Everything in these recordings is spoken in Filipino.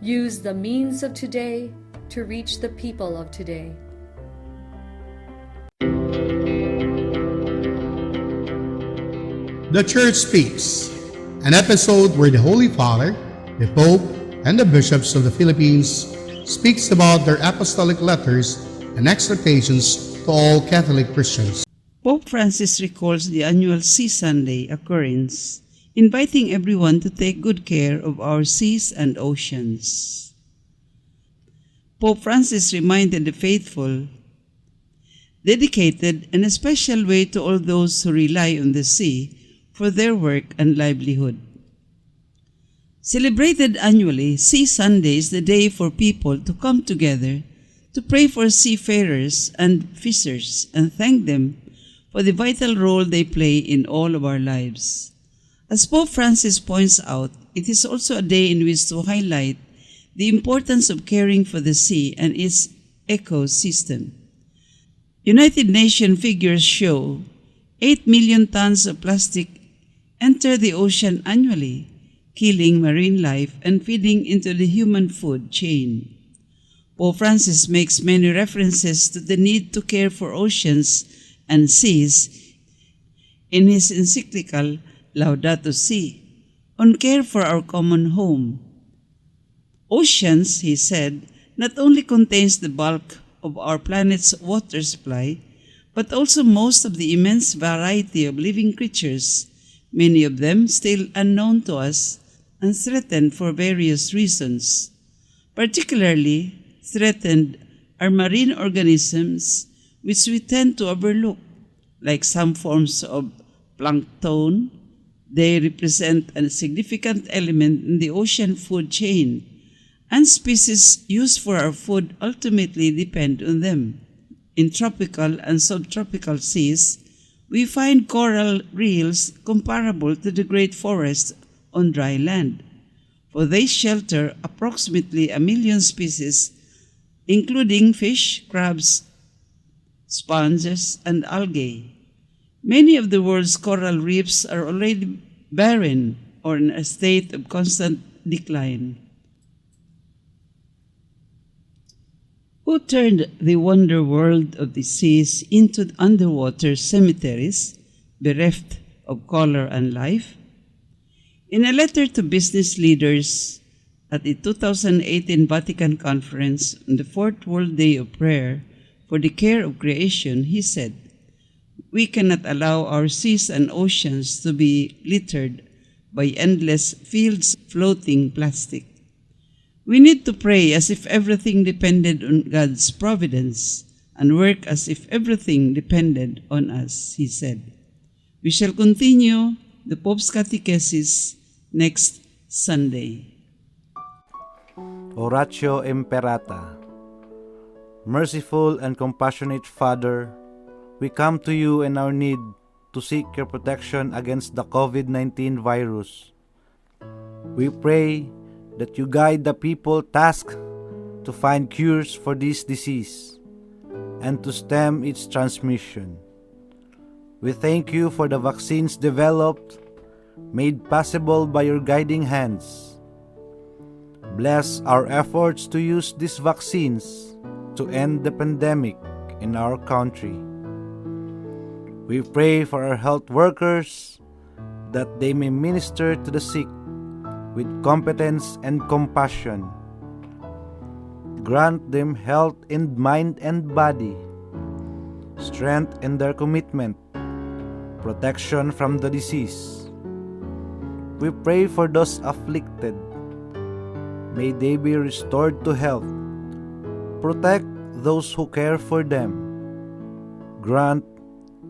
Use the means of today to reach the people of today. The Church Speaks, an episode where the Holy Father, the Pope, and the bishops of the Philippines speaks about their apostolic letters and exhortations to all Catholic Christians. Pope Francis recalls the annual Sea Sunday occurrence, inviting everyone to take good care of our seas and oceans. Pope Francis reminded the faithful, dedicated in a special way to all those who rely on the sea for their work and livelihood. Celebrated annually, Sea Sunday is the day for people to come together to pray for seafarers and fishers and thank them for the vital role they play in all of our lives. As Pope Francis points out, it is also a day in which to highlight the importance of caring for the sea and its ecosystem. United Nations figures show 8 million tons of plastic enter the ocean annually, killing marine life and feeding into the human food chain. Pope Francis makes many references to the need to care for oceans and seas in his encyclical Laudato Si, on care for our common home. Oceans, he said, not only contains the bulk of our planet's water supply, but also most of the immense variety of living creatures, many of them still unknown to us and threatened for various reasons. Particularly threatened are marine organisms which we tend to overlook, like some forms of plankton. They represent a significant element in the ocean food chain, and species used for our food ultimately depend on them. In tropical and subtropical seas, we find coral reefs comparable to the great forests on dry land, for they shelter approximately 1 million species, including fish, crabs, sponges, and algae. Many of the world's coral reefs are already barren or in a state of constant decline. Who turned the wonder world of the seas into underwater cemeteries, bereft of color and life? In a letter to business leaders at the 2018 Vatican Conference on the Fourth World Day of Prayer for the Care of Creation, he said, "We cannot allow our seas and oceans to be littered by endless fields floating plastic. We need to pray as if everything depended on God's providence and work as if everything depended on us," he said. We shall continue the Pope's Catechesis next Sunday. Oratio Imperata. Merciful and compassionate Father, we come to you in our need to seek your protection against the COVID-19 virus. We pray that you guide the people tasked to find cures for this disease and to stem its transmission. We thank you for the vaccines developed, made possible by your guiding hands. Bless our efforts to use these vaccines to end the pandemic in our country. We pray for our health workers that they may minister to the sick with competence and compassion. Grant them health in mind and body, strength in their commitment, protection from the disease. We pray for those afflicted. May they be restored to health. Protect those who care for them. Grant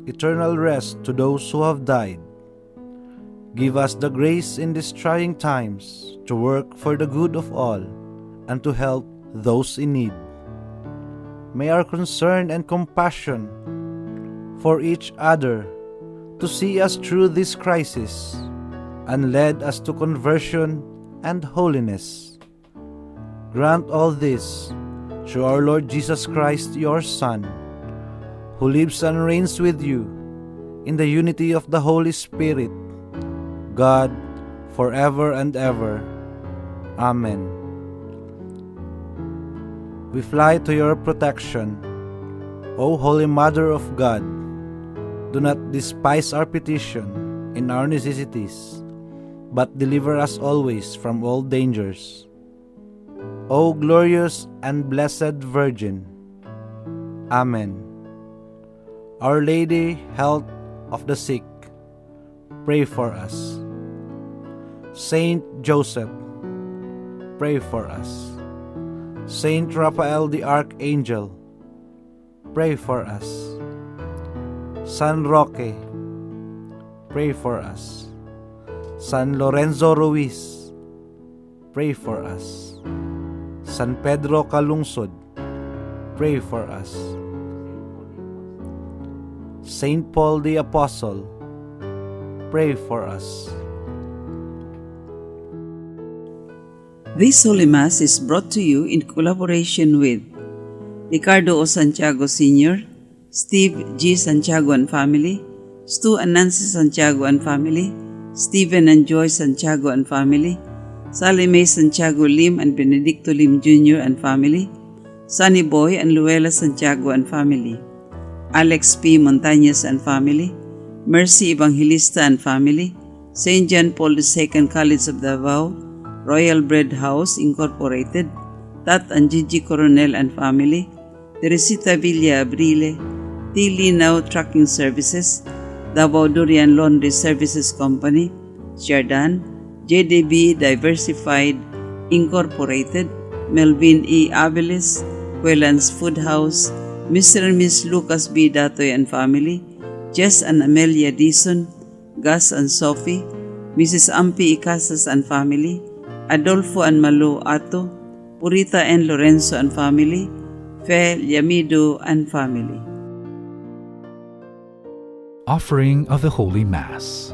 eternal rest to those who have died. Give us the grace in these trying times to work for the good of all and to help those in need. May our concern and compassion for each other to see us through this crisis and lead us to conversion and holiness. Grant all this through our Lord Jesus Christ, your Son, who lives and reigns with you in the unity of the Holy Spirit, God, forever and ever. Amen. We fly to your protection. O Holy Mother of God, do not despise our petition in our necessities, but deliver us always from all dangers. O glorious and blessed Virgin. Amen. Our Lady, health of the sick, pray for us. Saint Joseph, pray for us. Saint Raphael the Archangel, pray for us. San Roque, pray for us. San Lorenzo Ruiz, pray for us. San Pedro Calungsod, pray for us. Saint Paul the Apostle, pray for us. This Holy Mass is brought to you in collaboration with Ricardo O. Santiago Sr., Steve G. Santiago and family, Stu and Nancy Santiago and family, Stephen and Joy Santiago and family, Sally Mae Santiago Lim and Benedicto Lim Jr. and family, Sunny Boy and Luella Santiago and family, Alex P. Montañez and family, Mercy Evangelista and family, St. John Paul II College of Davao, Royal Bread House Incorporated, Tat and Gigi Coronel and family, Teresita Villa Abrile, T. Linaw Trucking Services, Davao Durian Laundry Services Company, Jardan, JDB Diversified Incorporated, Melvin E. Abeles, Quelans Food House, Mr. and Miss Lucas B. Datoy and family, Jess and Amelia Dison, Gus and Sophie, Mrs. Ampi Icasas and family, Adolfo and Malu Ato, Purita and Lorenzo and family, Fe Yamido and family. Offering of the Holy Mass.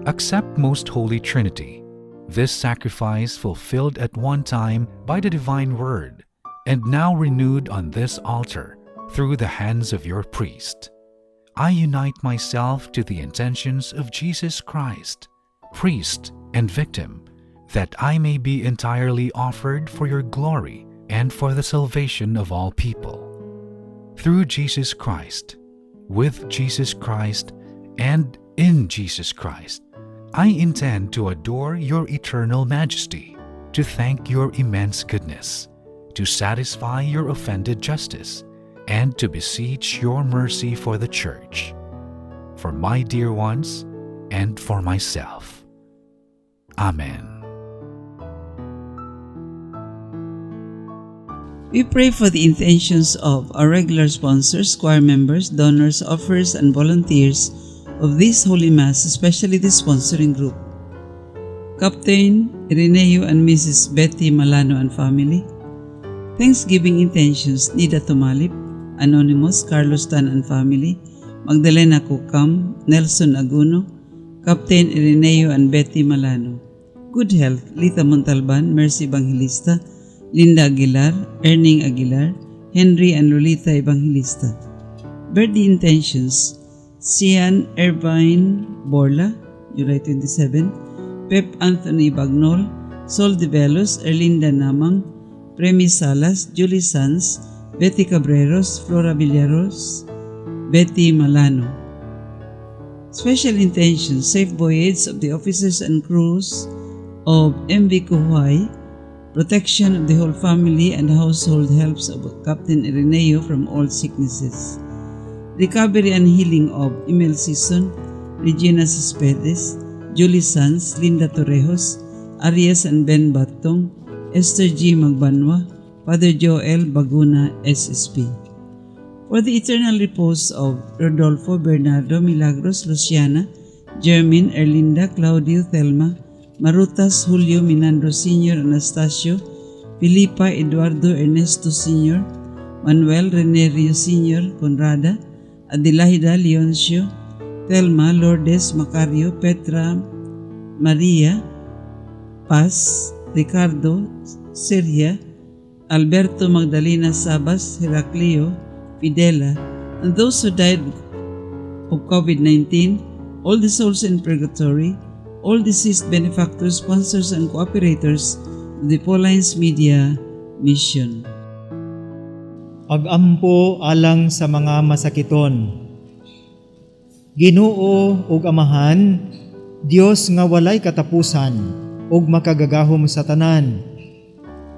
Accept, Most Holy Trinity, this sacrifice fulfilled at one time by the Divine Word, and now renewed on this altar through the hands of your priest. I unite myself to the intentions of Jesus Christ, priest and victim, that I may be entirely offered for your glory and for the salvation of all people. Through Jesus Christ, with Jesus Christ, and in Jesus Christ, I intend to adore your eternal majesty, to thank your immense goodness, to satisfy your offended justice, and to beseech your mercy for the Church, for my dear ones, and for myself. Amen. We pray for the intentions of our regular sponsors, choir members, donors, offers, and volunteers of this Holy Mass, especially the sponsoring group. Captain Ireneo and Mrs. Betty Malano and family. Thanksgiving intentions, Nida Tumalip, Anonymous, Carlos Tan and family, Magdalena Kukam, Nelson Aguno, Captain Ireneo and Betty Malano. Good health, Lita Montalban, Mercy Evangelista, Linda Aguilar, Erning Aguilar, Henry and Lolita Evangelista. Birthday intentions, Sian Irvine Borla, July 27, Pep Anthony Bagnol, Sol De Velos, Erlinda Namang, Premi Salas, Julie Sanz, Betty Cabreros, Flora Villaros, Betty Malano. Special intentions, safe voyage of the officers and crews of MV Kuhuay, protection of the whole family and household helps of Captain Ireneo from all sicknesses. Recovery and healing of Emil Sison, Regina Cespedes, Julie Sanz, Linda Torrejos, Arias and Ben Batong, Esther G. Magbanwa, Father Joel Baguna, SSP. For the eternal repose of Rodolfo, Bernardo, Milagros, Luciana, Jermin, Erlinda, Claudio, Thelma, Marutas, Julio, Minandro Sr., Anastasio, Filipa, Eduardo, Ernesto Sr., Manuel, Rene Rio Sr., Conrada, Adelaida, Leoncio, Thelma, Lourdes, Macario, Petra, Maria, Paz, Ricardo, Sergia, Alberto, Magdalena, Sabas, Heraclio, Fidela, and those who died of COVID-19, all the souls in purgatory, all deceased benefactors, sponsors, and cooperators of the Paulines Media Mission. Pagampo alang sa mga masakiton. Ginoo ug Amahan, Dios nga walay katapusan ug makagagahom sa tanan.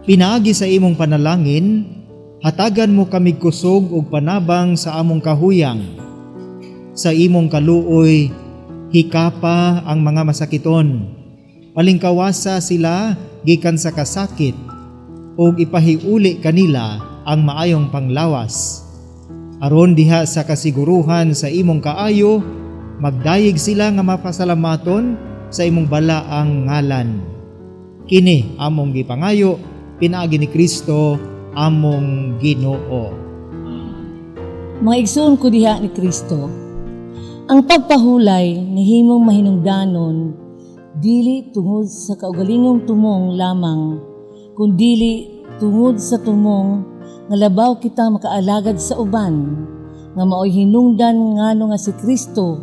Pinaagi sa imong panalangin, hatagan mo kami kusog ug panabang sa among kahuyang. Sa imong kaluoy, hikapa ang mga masakiton. Palingkawasa sila gikan sa kasakit ug ipahiuli kanila ang maayong panglawas. Aron diha sa kasiguruhan sa imong kaayo, magdayeg sila nga mapasalamaton sa imong balaang ngalan. Kini among gipangayo, pinaagi ni Kristo among Ginoo. Mga igsoon ko diha ni Kristo, ang pagpahulay nahimong mahinungdanon dili tungod sa kaugalingong tumong lamang, kundili tungod sa tumong nga labaw kita makaalagad sa uban, nga maoy hinungdan ngano nga si Kristo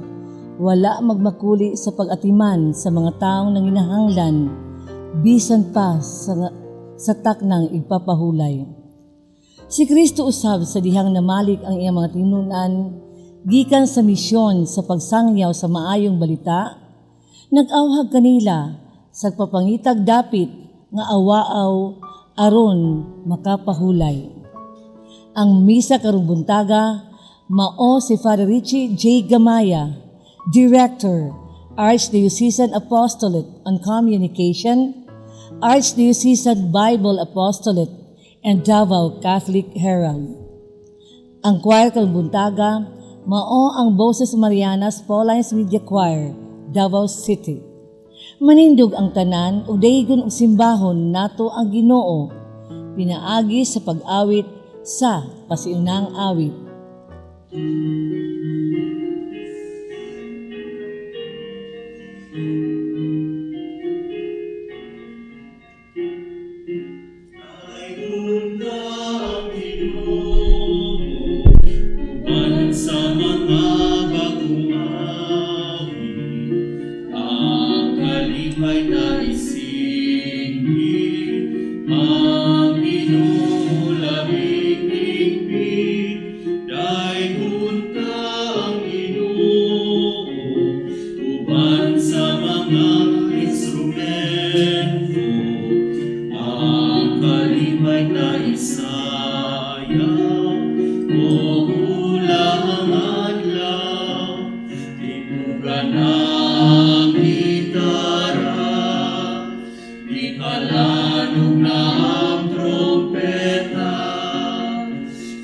wala magmakuli sa pag-atiman sa mga taong nanginahanglan bisan pa sa taknang igpapahulay. Si Kristo usab sa dihang namalik ang iyang mga tinunan gikan sa misyon sa pagsangyaw sa maayong balita, nag-awhag kanila sa papangitag dapit nga awaaw aron makapahulay. Ang misa karong buntaga mao si Father Richie J. Gamaya, Director, Archdiocesan Apostolate on Communication, Archdiocesan Bible Apostolate, and Davao Catholic Herald. Ang choir karong buntaga mao ang Boses Marianas Paulines Media Choir, Davao City. Manindog ang tanan ug dayon og simbahon nato ang Ginoo, pinaagi sa pag-awit sa pasiunang awit. Sa mga bagong awit, ang kalipay na isingit, ang Ginoo labing higpit, dayon ka ang Ginoo, uban sa mga instrumento, ang kalipay na isaya, o ulang adlaw, tinugan ang gitara, ikalanong na ang trompeta,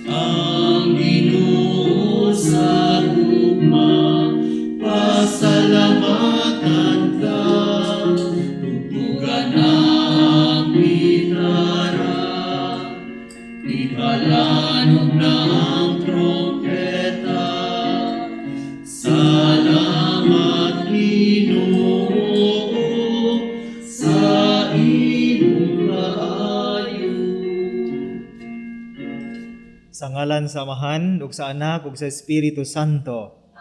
ang Ginoo sa gugma, pasalamatan ka, tugtugan ang gitara, ikalanong na ang trompeta. Salamat Ginoo sa imong kaayo. Sa ngalan sa Amahan ug sa Anak ug sa Espiritu Santo.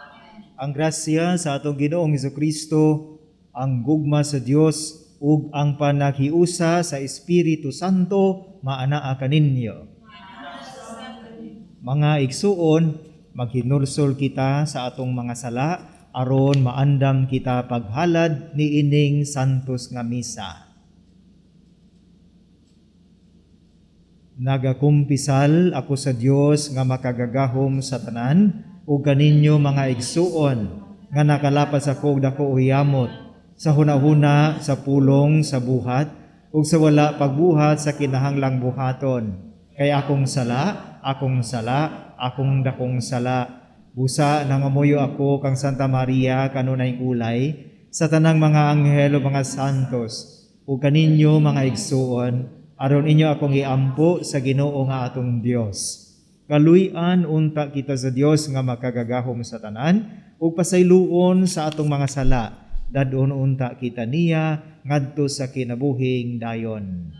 Ang grasya sa atong Ginoong Hesukristo, ang gugma sa Dios ug ang panaghiusa sa Espiritu Santo maanaa kaninyo. Mga igsuon, maghinursol kita sa atong mga sala aron maandam kita paghalad ni ining santos nga misa. Nagakumpisal ako sa Dios nga makagagahom sa tanan ug kaninyo mga igsuon nga nakalapas ako dako uyamot sa hunahuna sa pulong sa buhat ug sa wala pagbuhat sa kinahanglang buhaton. Kay akong sala, akong dakong sala. Busa nangamuyo ako kang Santa Maria kanunay ulay sa tanang mga anghel o mga santos ug kaninyo mga igsuon aron inyo akong iampo sa Ginoo nga atong Dios. Kaluy-an unta kita sa Dios nga makagagahom sa tanan ug pasayloon sa atong mga sala. Dadon unta kita niya ngadto sa kinabuhing dayon.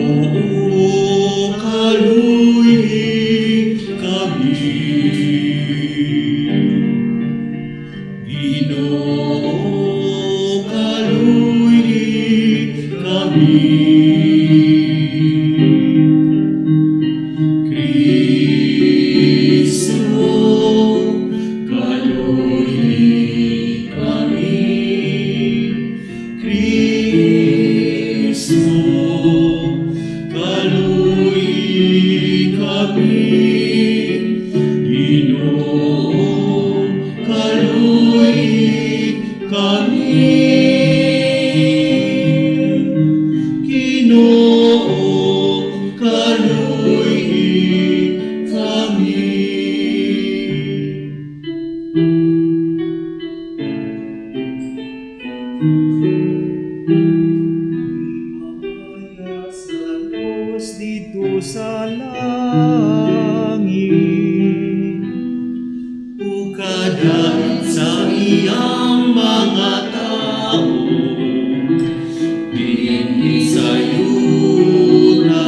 Ginoo kaluy kami, dito sa langit. Ukadahit sa iyang mga tao, dinhi sa yuta,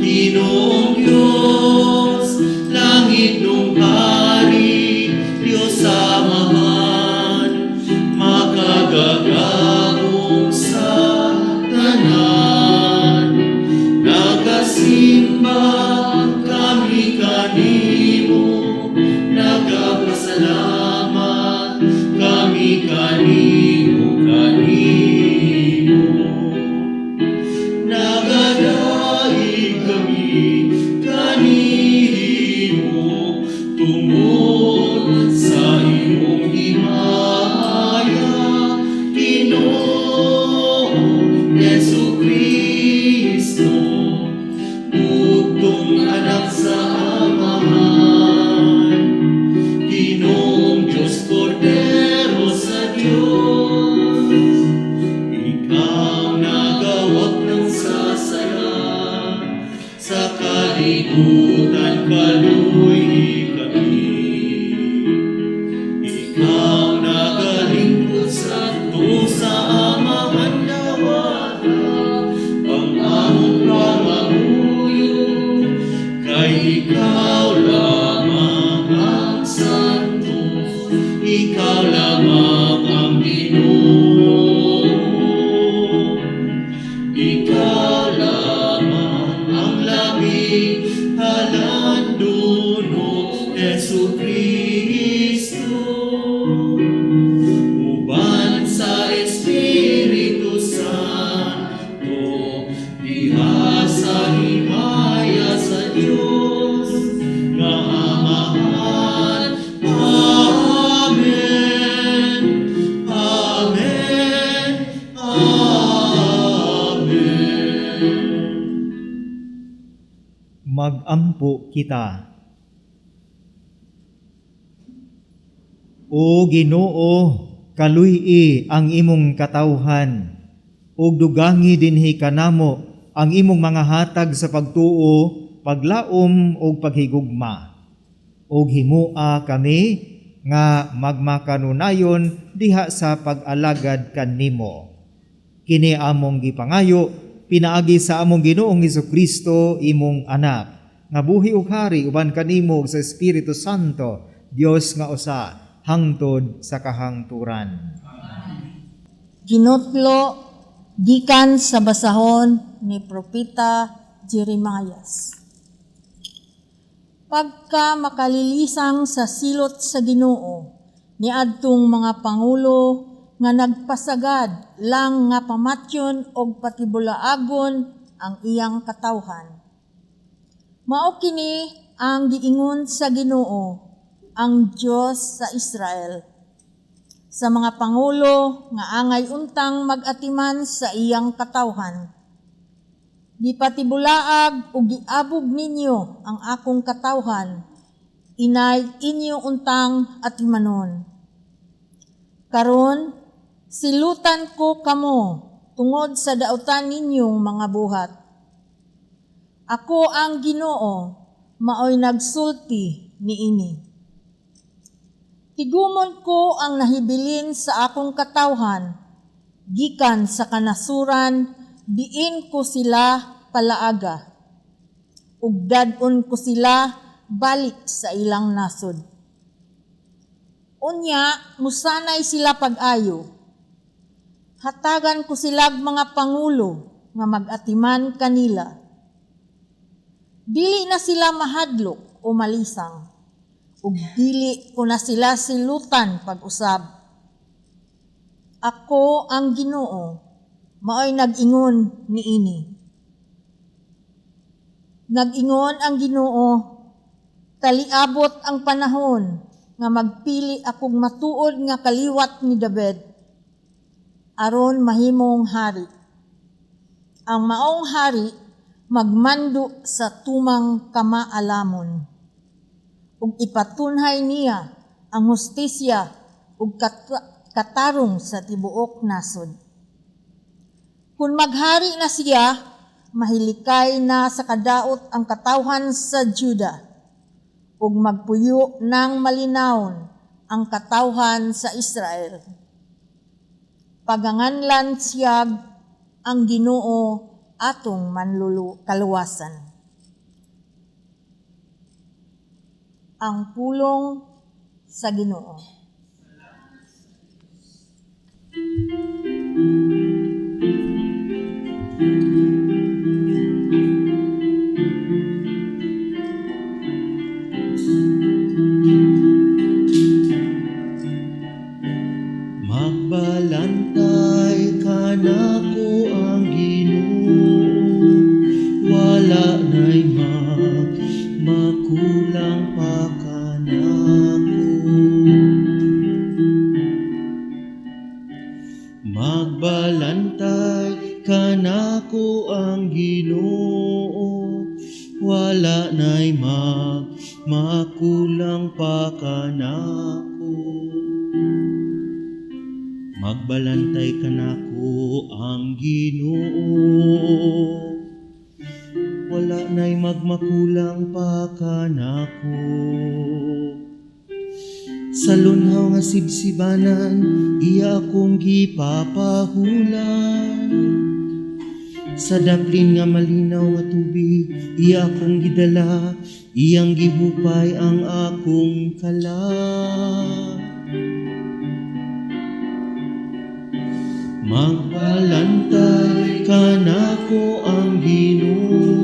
Ginoong Diyos, langit nung hari, Diyos Amahan, makagagahong sa tanan, nagasimba kami kanimo, nagpasalamat kami kanimo, nagadaig kami kanimo, tungod sa imong himaya, Ginoong Jesucristo, bugtong anak sa Amahan, Ginoong Diyos, Kordero sa Diyos, ikaw nagawak ng sasala, sa kalibutan kaluoy kami. Ikaw nagalingkod sa sa Amahan dawata, ang among pangamuyo, kay ikaw lamang ang santo, ikaw lamang ang Ginoo, ikaw lamang ang labing halandono, Jesucristo, uban sa Espiritu Santo, diha sa himaya sa Diyos nga Amahan. Amen. Amen. Amen. Magampo kita. O Ginoo, kaluy-i ang imong katawhan, ug dugangi dinhi kanamo ang imong mga hatag sa pagtuo, paglaom ug paghigugma. Ug himua kami nga magmakanunayon diha sa pag-alagad kanimo. Kini among gipangayo pinaagi sa among Ginoong Hesukristo, imong anak, nga buhi ug hari uban kanimo ug sa Espiritu Santo, Dios nga usa, hangtod sa kahangturan. Ginutlo gikan sa basahon ni Propeta Jeremias. Pagka makalilisang sa silot sa Ginoo, niadtong mga pangulo nga nagpasagad lang nga pamatyon og patibulaagon ang iyang katawhan. Mao kini ang giingon sa Ginoo, ang Diyos sa Israel, sa mga pangulo nga angay untang mag-atiman sa iyang katawhan. Gipatibulaag ug giabog ninyo ang akong katawhan, inay inyo untang atimanon. Karon silutan ko kamo tungod sa dautan ninyong mga buhat. Ako ang Ginoo, maoy nagsulti niini. Tigumon ko ang nahibilin sa akong katawhan, gikan sa kanasuran, diin ko sila palaaga, ug dadon ko sila balik sa ilang nasod. Unya, musanay sila pag-ayo. hatagan ko silag mga pangulo nga mag-atiman kanila. Dili na sila mahadlok o malisang, ug dili ko na sila silutan pag-usab. Ako ang Ginoo, maoy nag-ingon niini. Nag-ingon ang Ginoo, taliabot ang panahon nga magpili akong matuod nga kaliwat ni David, aron mahimong hari. Ang maong hari magmando sa tumang kamaalamon, ug ipatunhay niya ang hustisya ug katarong sa tibuok nasod. Kung maghari na siya, mahilikay na sa kadaot ang katawhan sa Juda, ug magpuyo ng malinawon ang katawhan sa Israel. Paganganlan siyag ang Ginoo atong kaluwasan. Ang pulong sa Ginoo. Magbalantay ka nako ang Ginoo, wala na'y makulang pa ka nako. Magbalantay ka nako ang Ginoo, wala na'y makulang pa ka nako. Magbalantay ka nako ang Ginoo, wala na'y magmakulang pa ka nako. Sa lunhaw nga sibsibanan, iya akong gipapahulan. Sa daplin nga malinaw nga tubig, iya akong gidala, iyang gihupay ang akong kala. Magbalantay ka nako ang Ginoo,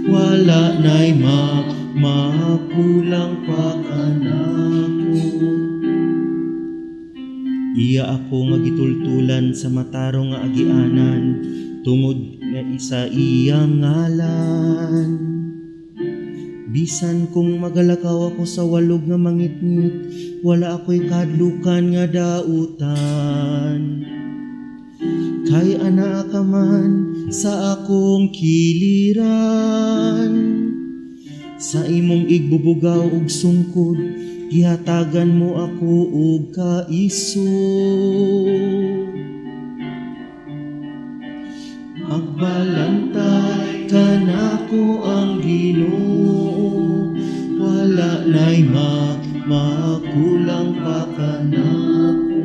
wala na'y makulang pa ka nako. Iya ako nga gitultulan sa matarong nga agianan, tungod nga isa iyang ngalan. Bisan kung magalakaw ako sa walog nga mangitngit, wala ako'y kadlukan nga dautan. Kay ana ka man sa akong kiliran, sa imong igbubugaw ug sungkod, gihatagan mo ako og kaiso. Magbalantay ka nako ang Ginoo, wala na'y makulang pa ka nako.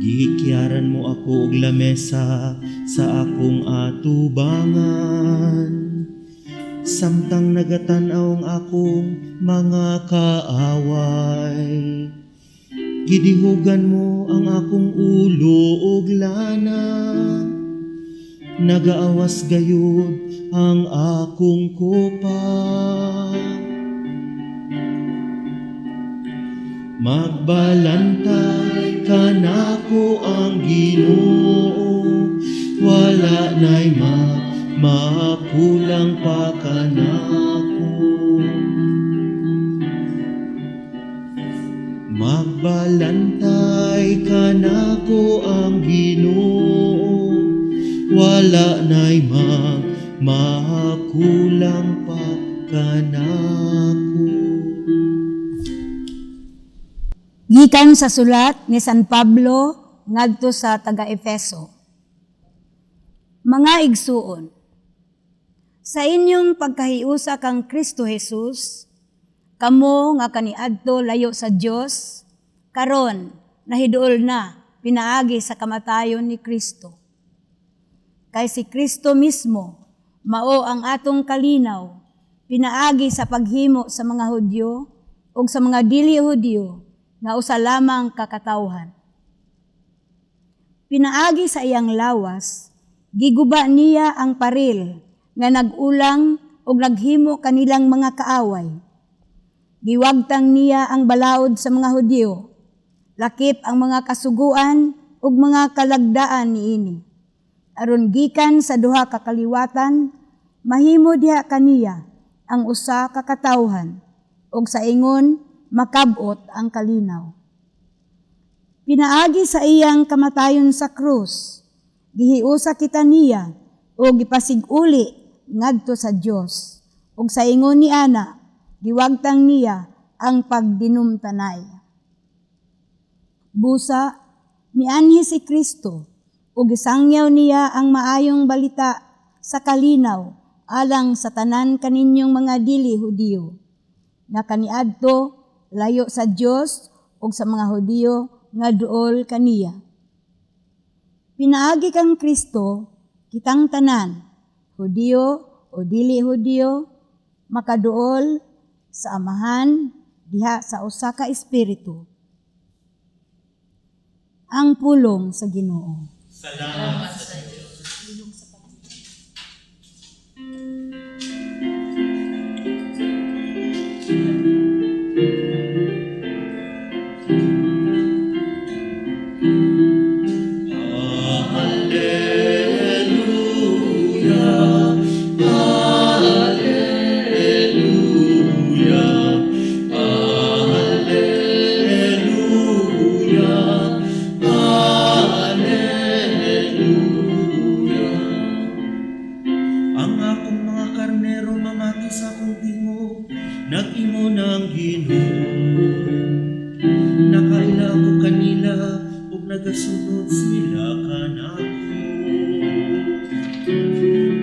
Gihikyaran mo ako og lamesa sa akong atubangan, samtang nagatanaw ang akong mga kaaway. Gidihugan mo ang akong ulo og lana, nagaawas gayud ang akong kopa. Magbalantay ka nako ang Ginoo, wala na'y makulang pa ka nako. Magbalantay ka nako ang Ginoo, wala na'y makulang pa ka nako. Gikan sa sulat ni San Pablo ngadto sa taga-Efeso. Mga igsuon, sa inyong pagkahiusa kang Kristo Jesus, kamo nga kaniadto layo sa Dios, karon nahiduol na pinaagi sa kamatayon ni Kristo. Kay si Kristo mismo mao ang atong kalinaw, pinaagi sa paghimo sa mga Hudyo ug sa mga dili Hudyo nga usa lamang kakatawhan. Pinaagi sa iyang lawas, giguba niya ang paril nga nagulang o naghimo kanilang mga kaaway. Giwagtang niya ang balaod sa mga Hudyo, lakip ang mga kasuguan ug mga kalagdaan niini. Aron gikan sa duha ka kaliwatan, mahimo diha kaniya ang usa ka katawhan, ug sa ingon makabot ang kalinaw. Pinaagi sa iyang kamatayon sa krus, gihiusa kita niya o gipasiguli ngadto sa Dios, ug sa ingon ni ana giwagtang niya ang pagdinumtanay. Busa mianhi si Kristo ug gisangyaw niya ang maayong balita sa kalinaw alang sa tanan kaninyong mga dili Hudiyo, nga kaniadto layo sa Dios ug sa mga Hudiyo nga duol kaniya. Pinaagi kang Kristo, kitang tanan, Hudiyo o dili Hudiyo, makaduol sa amahan diha sa usa ka espiritu. Ang pulong sa Ginoo. Salamat sa Diyos. Nag-imo ng Ginoo, nakaila ko kanila ug nagasunod sila kanako. Alleluia,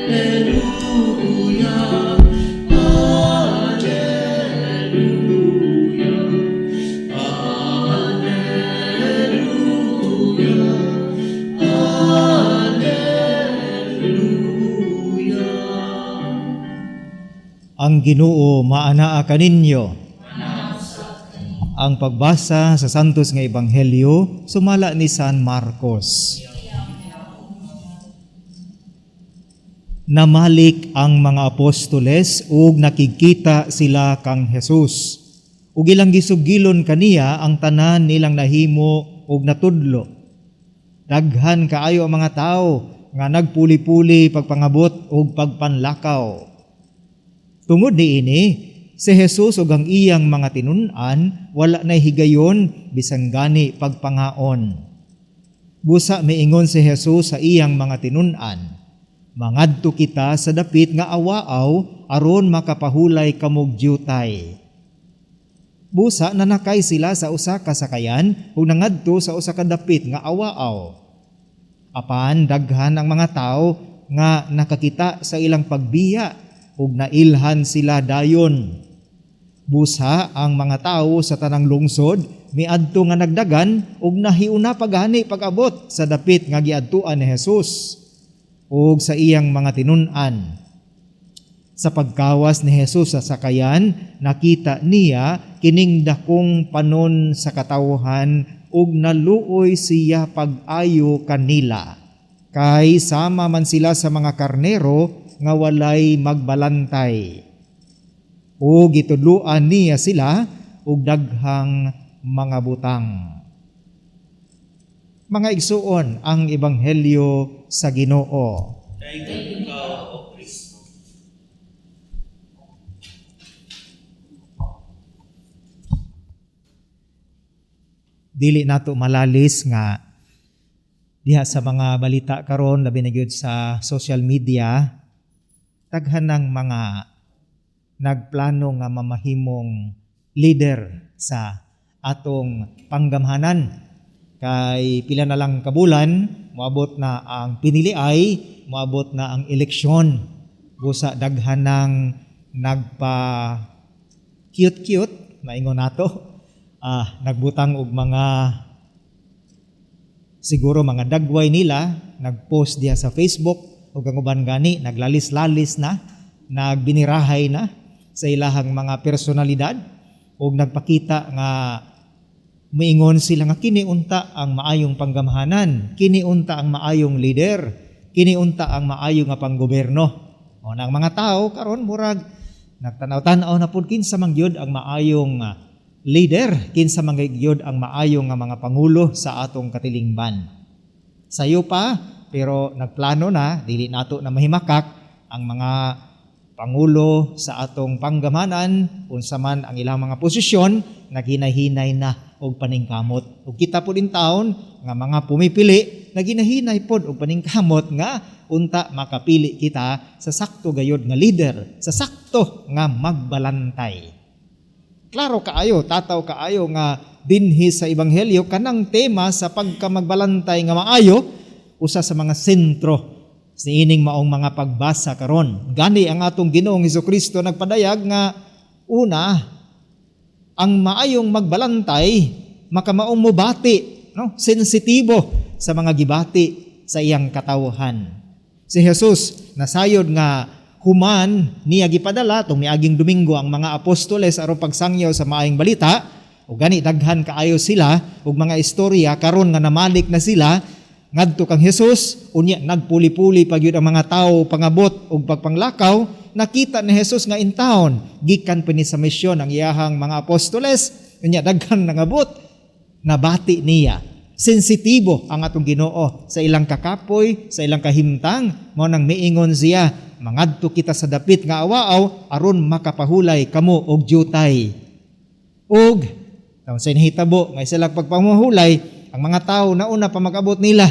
alleluia, alleluia, alleluia. Ang Ginoo maanaa kaninyo. Ang pagbasa sa santos nga ebanghelyo sumala ni San Marcos. Namalik ang mga apostoles ug nakikita sila kang Jesus. Ug ilang gisugilon kaniya ang tanan nilang nahimo ug natudlo. Daghan kaayo ang mga tawo nga nagpuli-puli pagpangabot ug pagpanlakaw. Tungod niini, si Jesus ug ang iyang mga tinun-an wala na higayon bisan gani pagpangaon. Busa miingon si Jesus sa iyang mga tinun-an, mangadto kita sa dapit nga awaaw aron makapahulay kamog diutay. Busa nanakay sila sa usa ka sakayan ug nangadto sa usa ka dapit nga awaaw. Apan daghan ang mga tawo nga nakakita sa ilang pagbiya ug nailhan sila dayon. Busa ang mga tawo sa tanang lungsod miadto nga nagdagan ug nahiuna pagani pag-abot sa dapit nga giadtuan ni Jesus ug sa iyang mga tinun-an. Sa pagkawas ni Jesus sa sakayan, nakita niya kining dakong panon sa katawhan ug naluoy siya pag-ayo kanila. Kay sama man sila sa mga karnero nga walay magbalantay. O gitudluan niya sila ug daghang mga butang. Mga igsuon, ang ebanghelyo sa Ginoo. Kay ikaw, O Kristo. Dili nato malalis nga diha sa mga balita karon labi na gyud sa social media, daghan ng mga nagplano nga mamahimong leader sa atong panggamhanan. Kay pila na lang kabulan, moabot na ang piniliay, moabot na ang eleksyon. Busa daghan ng nagpa cute-cute, maingon nato, nagbutang og mga siguro mga dagway nila, nagpost diha sa Facebook, o ang uban gani, naglalis-lalis na, nagbinirahay na sa ilahang mga personalidad, o nagpakita nga Muingon sila nga kiniunta ang maayong panggamhanan, kiniunta ang maayong leader, kiniunta ang maayong nga panggoberno. O nang mga tao karon murag nagtanaw-tanaw na pud kinsa man gyud ang maayong leader, kinsa man gyud ang maayong nga mga pangulo sa atong katilingban. Sayo pa, pero nagplano na, dili nato na mahimakak ang mga pangulo sa atong panggamhanan, unsa man ang ilang mga posisyon, naghinay-hinay na og paningkamot. Ug kita po din taon nga mga pumipili, naghinay-hinay pod og paningkamot nga unta makapili kita sa sakto gayod nga leader, sa sakto nga magbalantay. Klaro kaayo, tataw kaayo nga dinhi sa ebanghelyo kanang tema sa pagkamagbalantay nga maayo usa sa mga sentro sa ining maong mga pagbasa karon. Gani ang atong Ginoong Hesukristo nagpadayag nga una, ang maayong magbalantay makamaong mubati, no? Sensitibo sa mga gibati sa iyang katawhan. Si Jesus nasayod nga human niya gipadala tong miaging Domingo ang mga apostoles aron pagsangyaw sa maayong balita, ug gani daghan kaayo sila ug mga istorya karon nga namalik na sila ngadto kang Jesus, unya nagpuli-puli pa gyud ang mga tawo pangabot ug pagpanglakaw. Nakita ni Jesus nga in town, gikan pa ni sa misyon ang iyahang mga apostoles, unya daghan nangabot, nabati niya. Sensitibo ang atong Ginoo sa ilang kakapoy, sa ilang kahimtang, mao nang miingon siya, mangadto kita sa dapit nga awaaw aron makapahulay kamo og diutay. Ug taon sa inhitabo nga silang pagpamahulay, ang mga tao nauna pa mag-abot nila.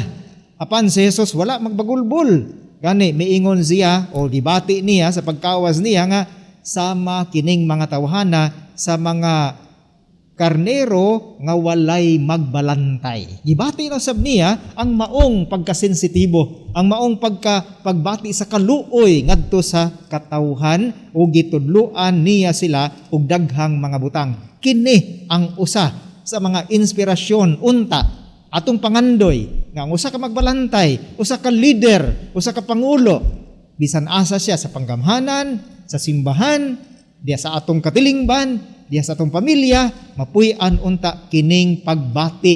Apan si Jesus wala magbagulbol. Gani miingon siya o dibati niya sa pagkawas niya nga sama kining mga tawhana sa mga karnero nga walay magbalantay. Gibati na sab niya ang maong pagkasensitibo, ang maong pagbati sa kaluoy ngadto sa katawhan o gitudluan niya sila og daghang mga butang. Kini ang usa sa mga inspirasyon unta atong pangandoy nga usa ka magbalantay, usa ka leader, usa ka pangulo, bisan asa siya sa panggamhanan, sa simbahan, diya sa atong katilingban, diya sa atong pamilya, mapuy-an unta kining pagbati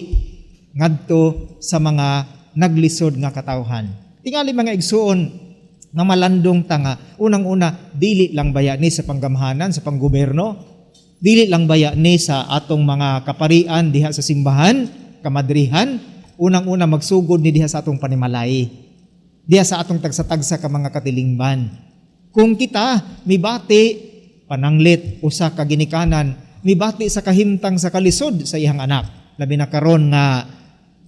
ngadto sa mga naglisod nga katawhan. Tingali mga igsuon nga malandong tanga, unang-una dili lang baya ni sa panggamhanan, sa panggoberno, dili lang baya ni sa atong mga kaparian diha sa simbahan, kamadrihan, unang-una magsugod ni diha sa atong panimalay, diha sa atong tagsa-tagsa ka mga katilingban. Kung kita mibati pananglit usa ka ginikanan, mibati sa kahimtang sa kalisod sa iyang anak, labi na karon nga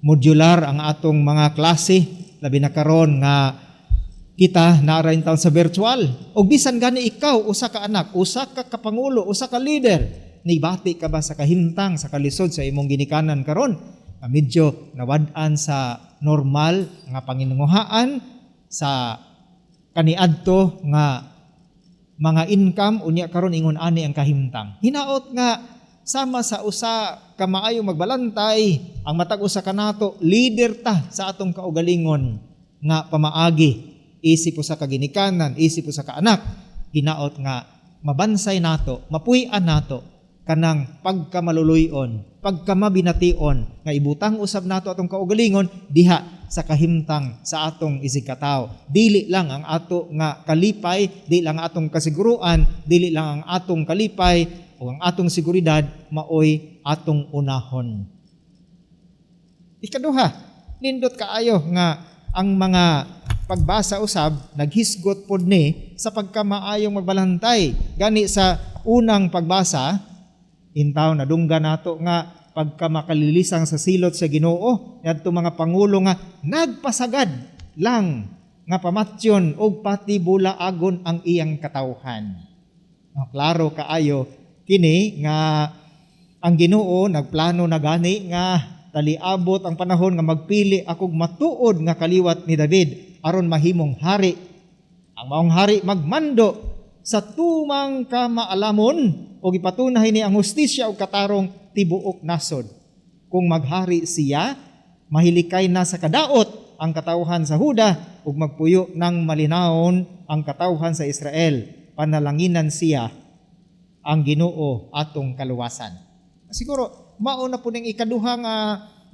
modular ang atong mga klase, labi na karon nga kita naarayn taon sa virtual, o bisan gani ikaw usa ka anak, usa ka kapangulo, usa ka leader, nibati ka ba sa kahimtang sa kalisod sa imong ginikanan karon? Medyo nawad-an sa normal nga panginunguhaan, sa kaniadto nga mga income, unya karon ingon ani ang kahimtang. Hinaot nga sama sa usa ka maayong magbalantay, ang matag usa kanato leader ta sa atong kaugalingon nga pamaagi, isip usa ka ginikanan, isip usa ka anak, hinaot nga mabansay nato, mapuy-an nato kanang pagkamaluluyon, pagkamabination nga ibutang usab nato atong kaugalingon diha sa kahimtang sa atong isigkataw. Dili lang ang ato nga kalipay, dili lang ang atong kasiguruan, dili lang ang atong kalipay o ang atong seguridad, maoy atong unahon. Ikaduha, nindot kaayo nga ang mga pagbasa usab naghisgot pod ni sa pagkamaayong magbalantay. Gani sa unang pagbasa, intaw na dungga nato nga pagka makalilisang sa silot sa Ginoo, yadto mga pangulo nga nagpasagad lang nga pamatyon og pati bulaagon ang iyang katawhan. Klaro kaayo kini nga ang Ginoo nagplano na gani nga taliabot ang panahon nga magpili akog matuod nga kaliwat ni David aron mahimong hari. Ang maong hari magmando sa tumang kamaalamon o ipatunay ni ang hustisya o katarong tibuok nasod. Kung maghari siya, mahilikay na sa kadaot ang katawhan sa Huda ug magpuyo ng malinawon ang katawhan sa Israel. Panalanginan siya ang Ginoo atong kaluwasan. Siguro mao na po ning ikaduha nga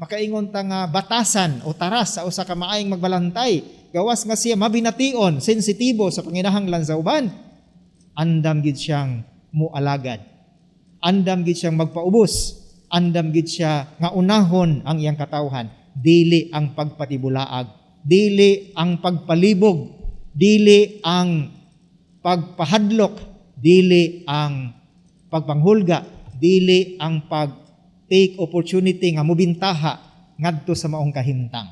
makaingon ta nga batasan o taras sa usa ka maayong magbalantay. Gawas nga siya mabination, sensitibo sa panginahanglan sa uban. Andam gid siyang mualagad. Andam gid siyang magpaubos. Andam gid siya nga unahon ang iyang katawhan. Dili ang pagpatibulaag, dili ang pagpalibog, dili ang pagpahadlok, dili ang pagpanghulga, dili ang pag-take opportunity nga mubintaha ngadto sa maong kahimtang.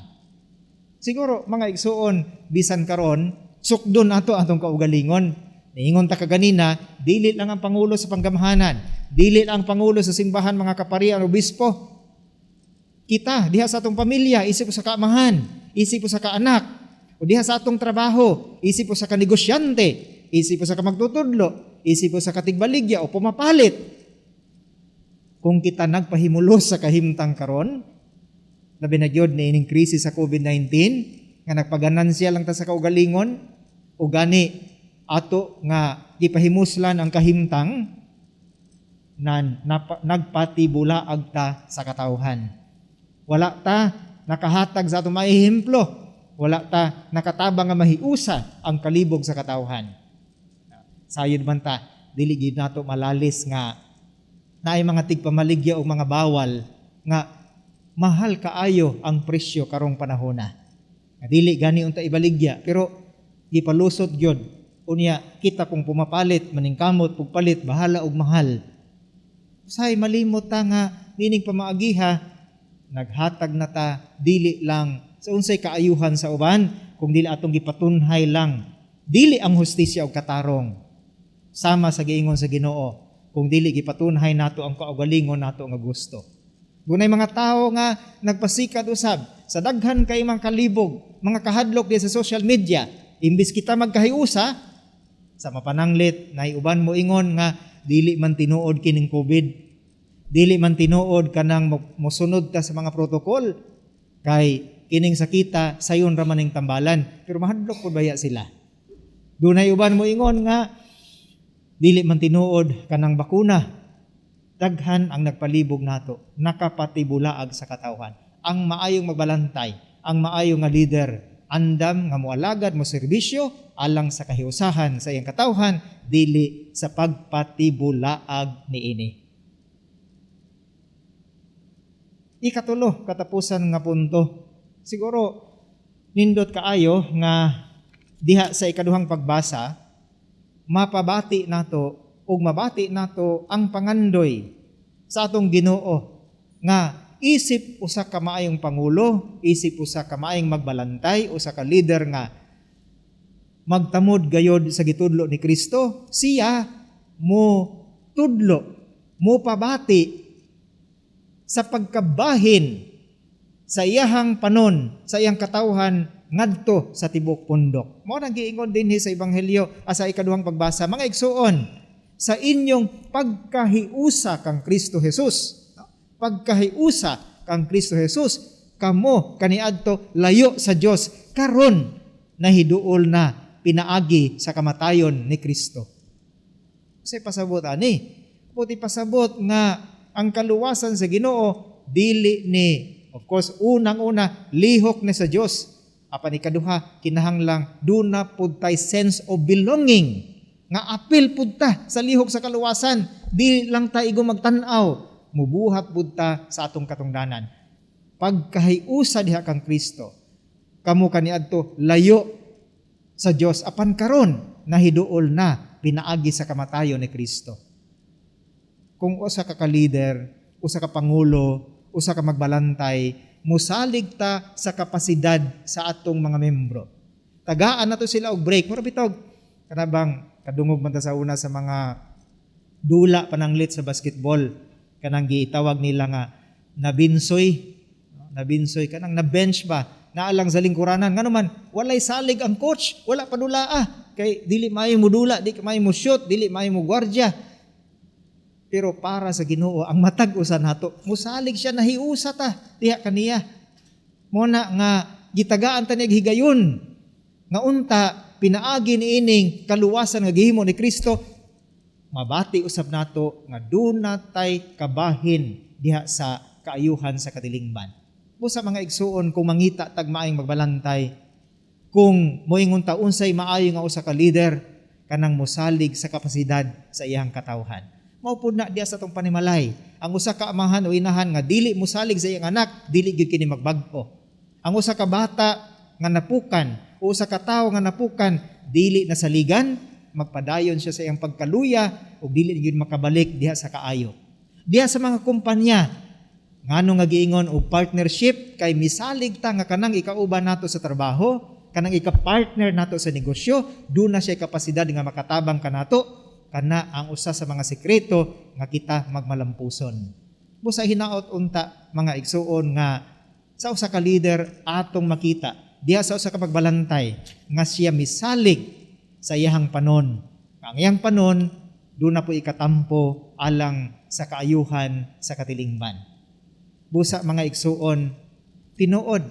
Siguro, mga igsuon, bisan karon sukdon ato atong kaugalingon. Niingon ta kaganina, dili lang ang Pangulo sa panggamhanan, dili lang ang Pangulo sa simbahan, mga kaparian o bispo. Kita, diha sa atong pamilya, isip sa kaamahan, isip sa kaanak, o diha sa atong trabaho, isip sa kanegosyante, isip sa kamagtutudlo, isip sa katigbaligya o pumapalit. Kung kita nagpahimulos sa kahimtang karon, labi na gyud ni ining krisis sa COVID-19, nga nagpaganansya lang ta sa kaugalingon, o gani ato nga gipahimuslan ang kahimtang na nagpatibulaag ta sa katawhan. Wala ta nakahatag sa atong maihemplo, wala ta nakatabang nga mahiusa ang kalibog sa katawhan. Sayod man ta, dili gid nato malalis nga naay mga tigpamaligya o mga bawal nga mahal kaayo ang presyo karong panahona. Dili gani unta ibaligya, pero gipalusot gyud. Unya kita kung pumapalit, maningkamot, pugpalit, bahala og mahal. Say malimot ta nga nining pamaagiha, naghatag na ta dili lang sa unsay kaayuhan sa uban, kung dili atong gipatunhay lang. Dili ang hustisya og katarong. Sama sa giingon sa Ginoo, kung dili gipatunhay nato ang kaugalingon nato nga gusto. Gunay mga tao nga nagpasikat usab sa daghan kay mga kalibog, mga kahadlok di sa social media, imbis kita magkahiusa, sa mapananglit, naiuban mo ingon nga dili man tinuod kining COVID, dili man tinuod kanang mosunod ta sa mga protokol, kay kining sakita sayon ra maning tambalan, pero mahadlok pud baya sila. Dunay uban mo ingon nga dili man tinuod kanang bakuna, daghan ang nagpalibog nato, nakapatibulaag sa katawhan. Ang maayong magbalantay, ang maayong nga leader, andam nga moalagad mo serbisyo alang sa kahiusahan sa iyang katawhan, dili sa pagpatibulaag niini. Ikatulo, katapusan nga punto. Siguro nindot kaayo nga diha sa ikaduhang pagbasa, mapabati nato ug mabati nato ang pangandoy sa atong Ginoo nga isip usa ka maayong pangulo, isip usa ka maayong magbalantay, usa ka leader nga magtamod gayod sa gitudlo ni Kristo, siya mo tudlo, mo pabati sa pagkabahin sa iyahang panon, sa iyang katawhan ngadto sa tibok pundok. Mao nang giingon dinhi sa ebanghelyo sa ikaduhang pagbasa, mga igsuon, sa inyong pagkahiusa kang Kristo Jesus. Pagkahiusa kang Kristo Jesus, kamo kaniadto layo sa Dios, karon nahiduol na pinaagi sa kamatayon ni Kristo. Kasi pasabot ani, puti pasabot nga ang kaluwasan sa Ginoo dili ni, of course, unang-una lihok ni sa Dios. Apan ikaduha, kinahanglang duna pud tay sense of belonging, nga apil pud ta sa lihok sa kaluwasan, dili lang ta igo magtan-aw, mubuhat pud ta sa atong katungdanan. Pagkahiusa diha kang Kristo, kamo kaniadto layo sa Dios, apan karon nahiduol na pinaagi sa kamatayon ni Kristo. Kung usa ka leader, usa ka pangulo, usa ka magbalantay, musalig ta sa kapasidad sa atong mga membro. Tagaan nato sila og break. Mura bitog kanabang kadungog man ta sa una sa mga dula pananglit sa basketball, kanang gitawag nila nga nabinsoy kanang na bench ba naalang sa lingkuranan, ngano man walay salig ang coach, wala pa dulaa kay dili maayo mo dula, di maayo mo shoot, dili maayo mo gwardiya. Pero para sa Ginoo ang matag usa nato, musalig siya nahiusa ta diha kaniya. Muna nga gitagaan ta ni higayon nga unta pinaagi niining kaluwasan nga gihimo ni Kristo, mabati usab nato nga duna tay kabahin diha sa kaayuhan sa katilingban. Busa mga igsuon, kung mangita tag maayong magbalantay, kung moingon ta unsay maayo nga usa ka leader, kanang mosalig sa kapasidad sa iyang katawhan. Maupod na diya sa tong panimalay, ang usa ka amahan o inahan nga dili mosalig sa iyang anak, dili gyud kini magbag-o. Ang usa ka bata nga napukan o usa ka tawo nga napukan, dili nasaligan, magpadayon siya sa iyang pagkaluya o dili gyud makabalik diha sa kaayo. Diha sa mga kumpanya, ngano nga giingon og partnership, kay misalig ta nga kanang ikauban nato sa trabaho, kanang ika-partner nato sa negosyo, doon na siya kapasidad nga makatabang kanato, kana ang usa sa mga sekreto nga kita magmalampuson. Busa hinaot unta mga igsuon nga sa usa ka leader atong makita diha sa usa ka pagbalantay nga siya misalig sa iyang panon. Ang iyang panon doon na po ikatampo alang sa kaayuhan sa katilingban. Busa mga igsuon, tinuod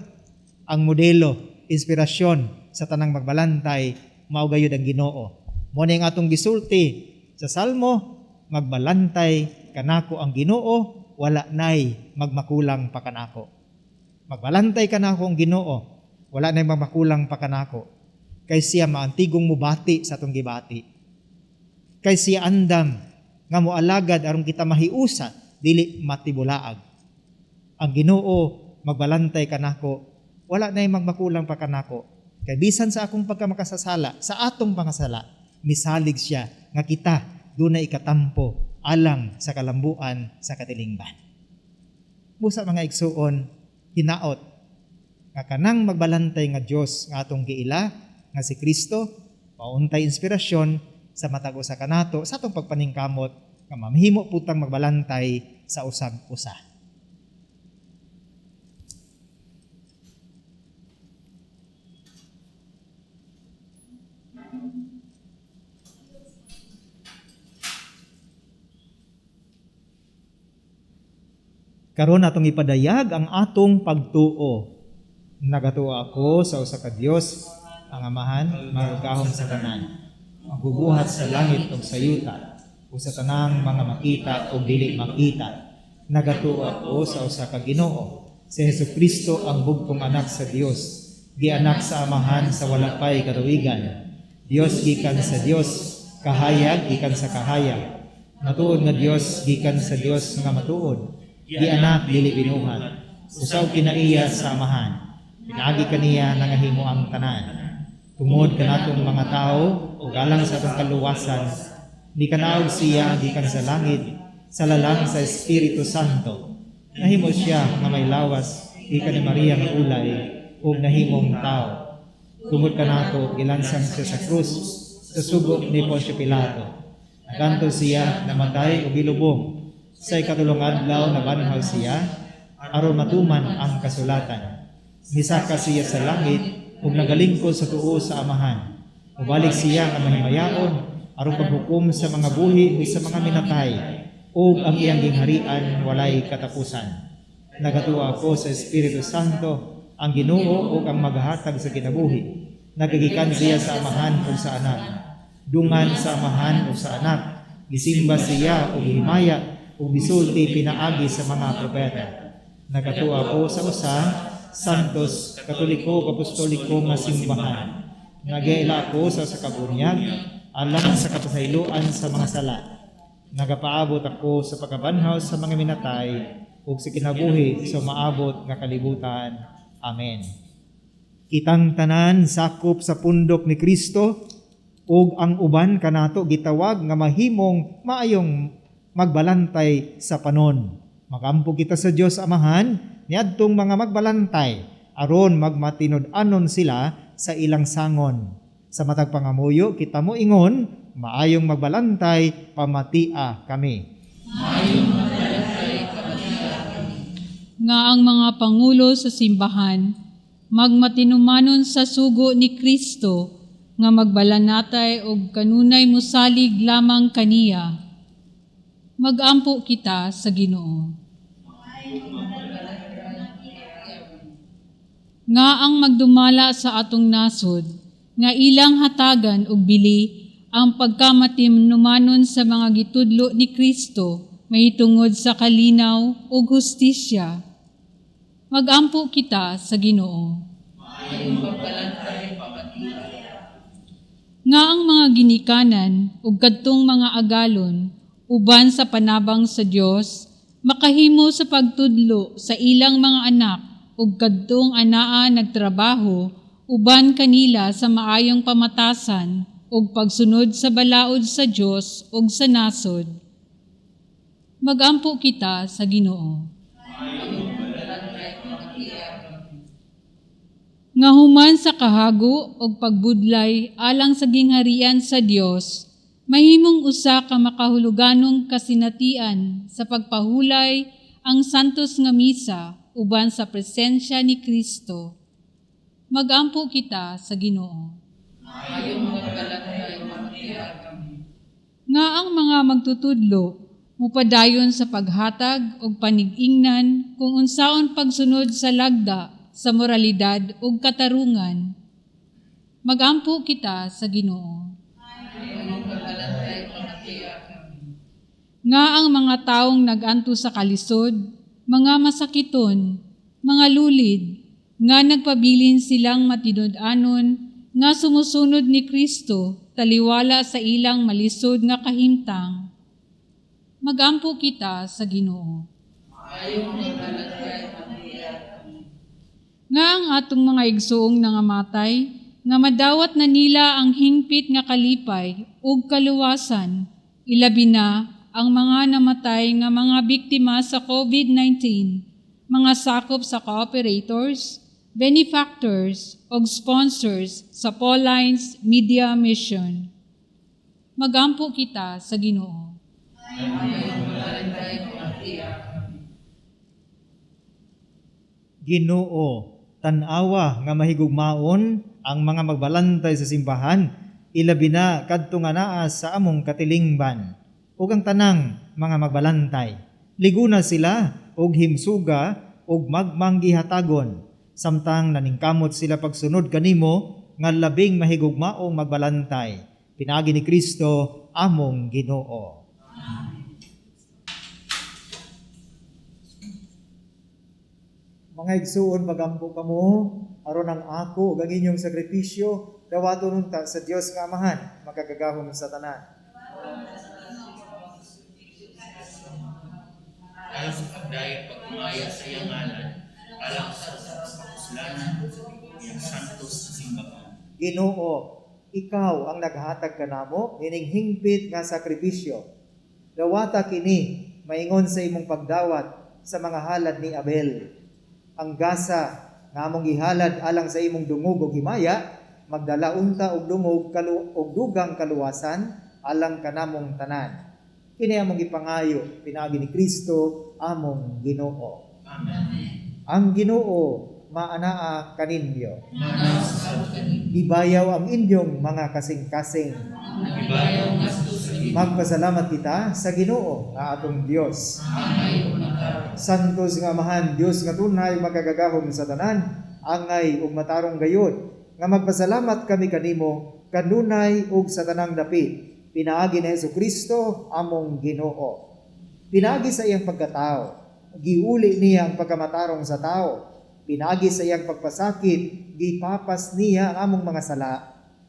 ang modelo, inspirasyon sa tanang magbalantay, mao gayud ang Ginoo. Mo ning atong gisulti sa Salmo, magbalantay kanako ang Ginoo, wala nay magmakulang pa kanako. Magbalantay kanako ang Ginoo, wala nay magmakulang pa kanako. Kay siya maantigong mubati sa atong gibati. Kay siya andam nga moalagad aron kita mahiusa, dili matibulaag. Ang Ginoo magbalantay kanako, wala nay magmakulang pa kanako. Kay bisan sa akong pagkamakasasala, sa atong pangasala, misalig siya nga kita dunay ikatampo alang sa kalambuan sa katilingban. Busa mga igsuon, hinaot nga kanang magbalantay nga Dios nga atong giila nga si Kristo, pauntay inspirasyon sa matag usa kanato sa atong pagpaningkamot nga mamahimo putang magbalantay sa usab usa. Karon atong ipadayag ang atong pagtuo. Nagatuo ako sa usa ka Dios, ang Amahan, magagahom sa tanan, magbubuhat sa langit ug sa yuta, o sa tanang mga makita o dili makita. Nagatuo ako sa usa ka Ginoo, si Hesukristo ang bugtong anak sa Dios, gianak sa Amahan sa wala pay katuigan. Dios gikan sa Dios, kahayag gikan sa kahayag. Matuod nga Dios gikan sa Dios nga matuod. Gianak dili binuhat. Usaw kinaiya sa Amahan. Pinaagi kaniya nangahimo ang tanan. Tungod kanatong mga tao o galang sa atong kaluwasan, ni kanaog siya gikan sa langit, sa lalang sa Espiritu Santo. Nahimo siya nga may lawas, gikan ni Maria nga ulay, o nahimong tao. Tungod kanato gilansang siya sa krus, sa sugok ni Poncio Pilato. Naganto siya namatay o gilubong. Sa ikatulong adlaw nabanhaw siya, aron matuman ang kasulatan. Misaka siya sa langit, ug nagalingkod sa tuo sa Amahan. Mubalik siya nga mahimayaon, aron paghukom sa mga buhi ug sa mga minatay, ug ang iyang gingharian walay katapusan. Nagatuo ako sa Espiritu Santo, ang Ginoo ug ang maghatag sa kinabuhi. Nagagikan siya sa Amahan ug sa Anak. Dungan sa Amahan ug sa Anak, gisimba siya ug gihimaya ug bisulti pinaagi sa mga propeta. Nagatuo ako sa usa santos, katoliko, apostoliko nga simbahan. Nagaila ako sa kabunyag, alang sa kapasayloan sa mga sala. Nagapaabot ako sa pagkabanhaw sa mga minatay, ug sa kinabuhi sa maabot nga kalibutan. Amen. Kitang tanan sakop sa pundok ni Kristo, ug ang uban kanato gitawag nga mahimong maayong magbalantay sa panon. Magampo kita sa Dios Amahan, niadtong mga magbalantay, aron magmatinud-anon sila sa ilang sangon. Sa matag pangamuyo, kita mo ingon, maayong magbalantay, pamatia kami. Maayong magbalantay, pamatia kami. Nga ang mga pangulo sa simbahan, magmatinumanon sa sugo ni Kristo, nga magbalanatay og kanunay musalig lamang kaniya. Magampo kita sa Ginoo. Nga ang magdumala sa atong nasod, nga ilang hatagan og bili ang pagkamatinumanon sa mga gitudlo ni Kristo, mahitungod sa kalinaw ug hustisya. Magampo kita sa Ginoo. Nga ang mga ginikanan ug kadtong mga agalon uban sa panabang sa Dios makahimo sa pagtudlo sa ilang mga anak ug kadtong anaa nagtrabaho uban kanila sa maayong pamatasan ug pagsunod sa balaod sa Dios ug sa nasod. Magampo kita sa Ginoo. Nga human sa kahago o pagbudlay alang sa gingharian sa Dios, mahimong usa ka makahuluganong kasinatian sa pagpahulay ang santos nga misa uban sa presensya ni Kristo. Magampo kita sa Ginoo. Nga ang mga magtutudlo mupadayon sa paghatag o panig-ingnan kung unsaon pagsunod sa lagda sa moralidad ug katarungan. Magampo kita sa Ginoo. Nga ang mga taong nag-anto sa kalisod, mga masakiton, mga lulid, nga nagpabilin silang matinud-anon, nga sumusunod ni Kristo, taliwala sa ilang malisod nga kahimtang. Magampo kita sa Ginoo. Nga ang atong mga igsoong nangamatay, nga madawat na nila ang hingpit nga kalipay ug kaluwasan, ilabi na ang mga namatay nga mga biktima sa COVID-19, mga sakop sa cooperators, benefactors ug sponsors sa Paulines Media Mission. Magampo kita sa Ginoo. Ginoo, tan-awa nga mahigugmaon ang mga magbalantay sa simbahan, ilabi na kadto nga naa sa among katilingban. Ug ang tanang mga magbalantay, liguna sila og himsuga og magmanggihatagon, samtang naningkamot sila pagsunod kanimo nga labing mahigugmaong magbalantay. Pinaagi ni Kristo among Ginoo. Mga igsuon, magampo kamo aron ang ako ug ang inyong sakripisyo dawaton unta sa Dios nga Amahan, makagagahom sa tanan. Ayon sa pagdayeg pagkumaya sa iyang ngalan, alang sa kasalanan ng santos sa simbahan. Ginoo, ikaw ang naghatag kanamo ining hingpit nga sakripisyo. Dawata kini maingon sa imong pagdawat sa mga halad ni Abel. Ang gasa nga among gihalad alang sa imong dungog ug himaya, magdala unta og dungog og dugang kaluwasan alang kanamong tanan. Kini among gipangayo pinaagi ni Kristo among Ginoo. Amen. Ang Ginoo maanaa kaninyo. Ibayaw ang inyong mga kasing-kasing. Magpasalamat kita sa Ginoo nga atong Dios. Santos nga Amahan, Dios nga tunay magagagahom sa tanan, angay ug matarong gayud, nga magpasalamat kami kanimo kanunay ug sa tanang dapit. Pinaagi ni Jesucristo among Ginoo. Pinaagi sa iyang pagkatao, giuli niya ang pagkamatarong sa tao. Pinaagi sa iyang pagpasakit, gipapas niya ang among mga sala.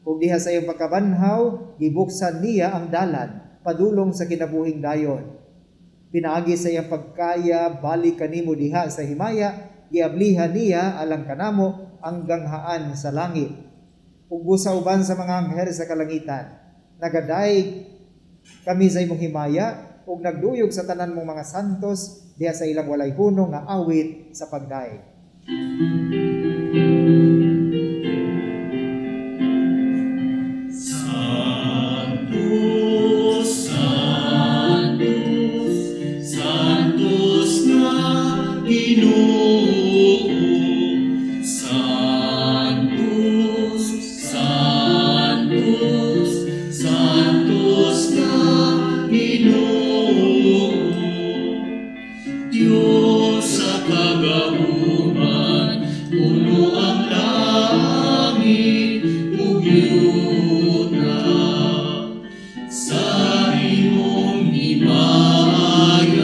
Ug diha sa iyang pagkabanhaw, gibuksan niya ang dalan padulong sa kinabuhing dayon. Pinaagi sa iyang pagkaya, balik kanimo diha sa himaya, giablihan niya alang kanamo ang ganghaan sa langit. Ug busa uban sa mga anghel sa kalangitan, nagadaig kami sa imong himaya ug nagduyog sa tanan mong mga santos diha sa ilang walay hunong nga awit sa pagdaig. Sa imong himaya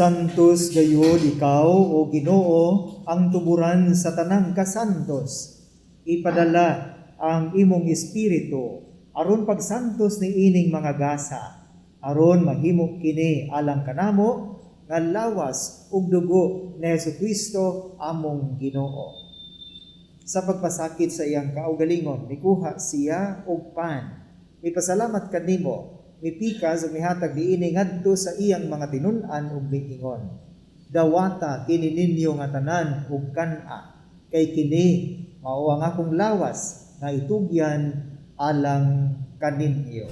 Santos gayud ikaw, o Ginoo, ang tuburan sa tanang kasantos. Ipadala ang imong espiritu aron pagsantos ni ining mga gasa, aron mahimo kini alang kanamo nga lawas ug dugo ni Jesucristo among Ginoo. Sa pagpasakit sa iyang kaugalingon, mikuha siya og pan. Mipasalamat kanimo, mipikas ug mihatag diini ngadto sa iyang mga tinun-an ug miingon. Dawata kini ninyo nga tanan ug kan-a, kay kini mao ang akong lawas nga itugyan alang kaninyo.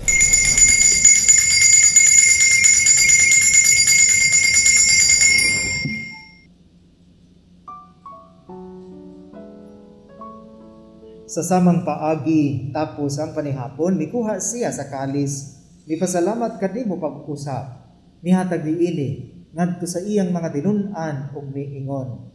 Sa samang paagi tapos ang panihapon, mikuha siya sa kalis. Mipasalamat kanimo pag-usap. Mihatag diini ngadto sa iyang mga tinun-an ug miingon.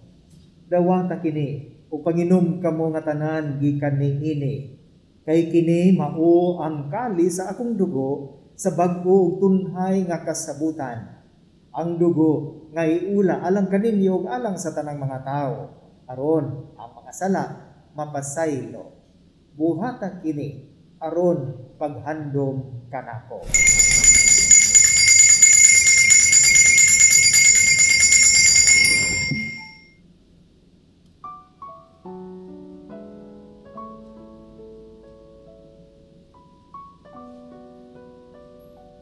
Dawata kini ug panginom kamo nga tanan gikan niini. Kay kini mao ang kalis sa akong dugo sa bag-o ug tunhay nga kasabutan. Ang dugo nga iula alang kaninyo ug alang sa tanang mga tawo, aron ang mga sala mapasaylo. Buhata kini aron paghandom kanako.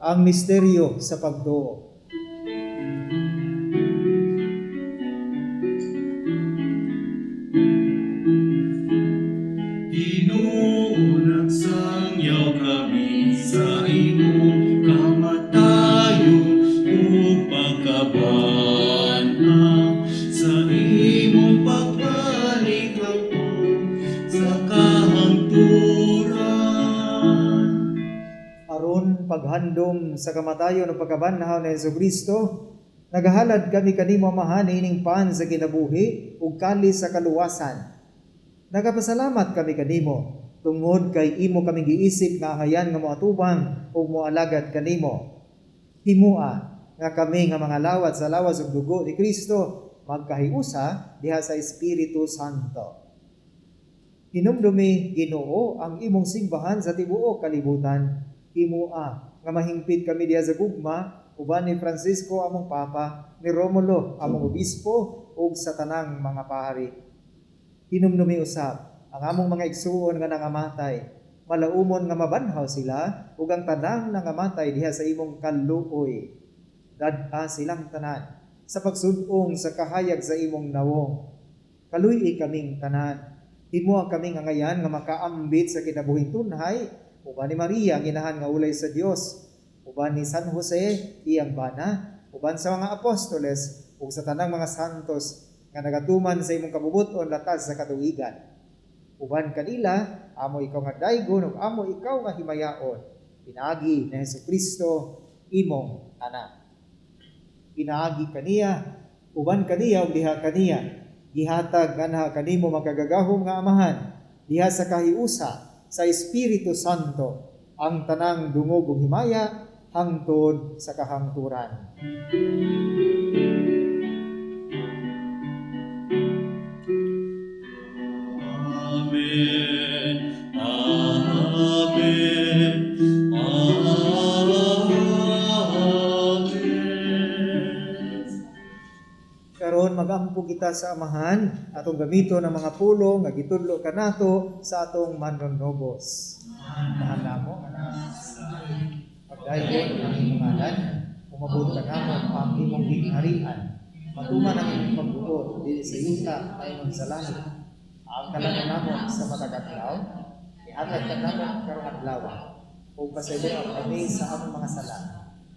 Ang misteryo sa pagtuo. Paghandom sa kamatayon o pagkabanhaw ni Jesucristo, nagahalad kami kanimo amahan ining pan sa kinabuhi ug kalis sa kaluwasan. Nagapasalamat kami kanimo tungod kay imo kaming giisip nga hayan nga moatubang ug moalagad kanimo. Himua nga kami nga mga lawat sa lawas ug dugo ni Kristo magkahiusa diha sa Espiritu Santo. Hinumdumi Ginoo ang imong simbahan sa tibuok kalibutan. Himua nga mahingpit kami diha sa gugma uban ni Francisco among papa, ni Romulo among obispo ug sa tanang mga pari. Hinumdumi usab ang among mga igsuon nga nangamatay, malaumon nga mabanhaw sila ug ang tanang nangamatay diha sa imong kaluoy. Dadha silang tanan sa pagsud-ong sa kahayag sa imong nawong. Kaluy kaming tanan. Himua kaming angayan nga makaambit sa kinabuhing tunhay uban ni Maria, ang inahan nga ulay sa Dios, uban ni San Jose, iyang bana, uban sa mga apostoles, ug sa tanang mga santos nga nagatuman sa imong kabubuton latas sa katuigan. Uban kanila, amo ikaw nga daygon ug amo ikaw nga himayaon. Pinaagi ni Jesucristo imong anak. Pinaagi kaniya, uban kaniya ug diha kaniya. Gihatag kanha kanimo makagagahom nga amahan diha sa kahiusa sa Espiritu Santo, ang tanang dungog ug himaya hangtod sa kahangturan. Amen. Amen. Amen. Karon magampo kita sa amahan atong gamito ng mga pulong nga gitudlo kanato sa atong manonobos. Mahal mo pagdayon ang imong ngalan, umabot ka namo ang imong gingharian. Matuman ang imong pagbuot dili sa yuta ayon sa langit. Ang kalanan namo sa matag adlaw, ihatag ka namo karong adlaw. Ug pasayloan kami sa among mga sala.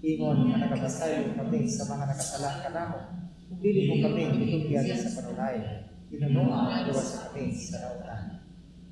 Ingon nga nagabasayo kami sa mga nakasala kanamo. Kung dili mo kami gitugyan sa panulay, kinunoa gawas sa kami sa nautan.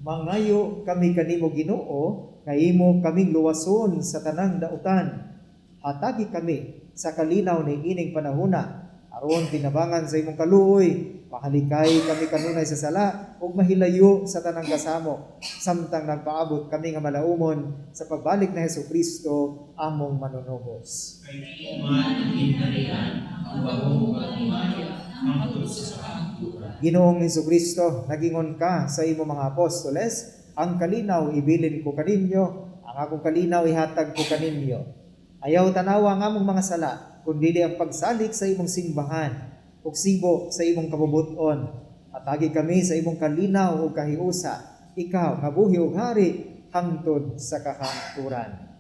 Mangayo kami kanimo Ginoo, kayimo kaming luwason sa tanang dautan. Hatagi kami sa kalinaw ni ining panahona, aron tinabangan sa imong kaluoy, makalikay kami kanunay sa sala, ug mahilayo sa tanang kasamo, samtang nagpaabot kami nga malaumon sa pagbalik na Hesukristo, among manunubos. Kay di man ang hinarian, ang bagong pagmaya, ang sa kahangturan. Ginoong Hesukristo, nagingon ka sa imo mga apostoles, ang kalinaw ibilin ko kaninyo, ang akong kalinaw ihatag ko kaninyo. Ayaw tanawa nga mong mga sala, kundi ang pagsalik sa imong simbahan, ug sibo sa imong kabubuton. Atagi kami sa imong kalinaw ug kahiusa, ikaw nga buhi ug hari hangtod sa kahangturan.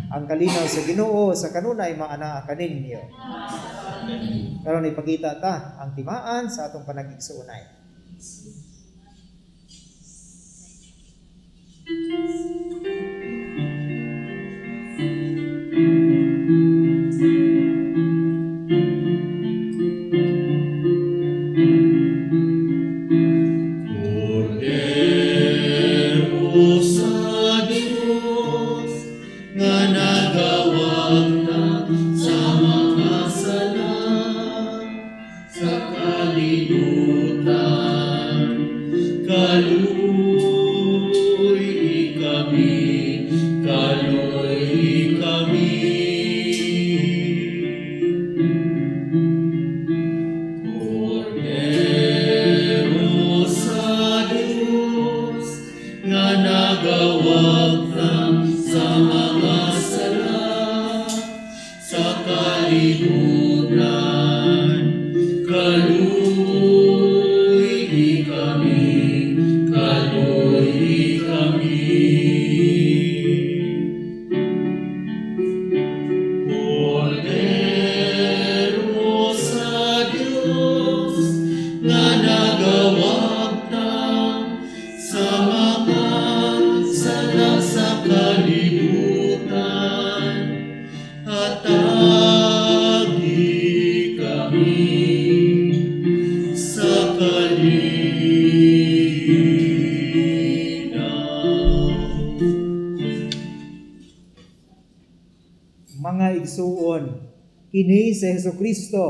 Ang kalinaw sa Ginoo sa kanunay maanaa kaninyo. Karon ipakita ta ang timaan sa atong panagigsuonay. Mga igsuon, kini si Hesukristo,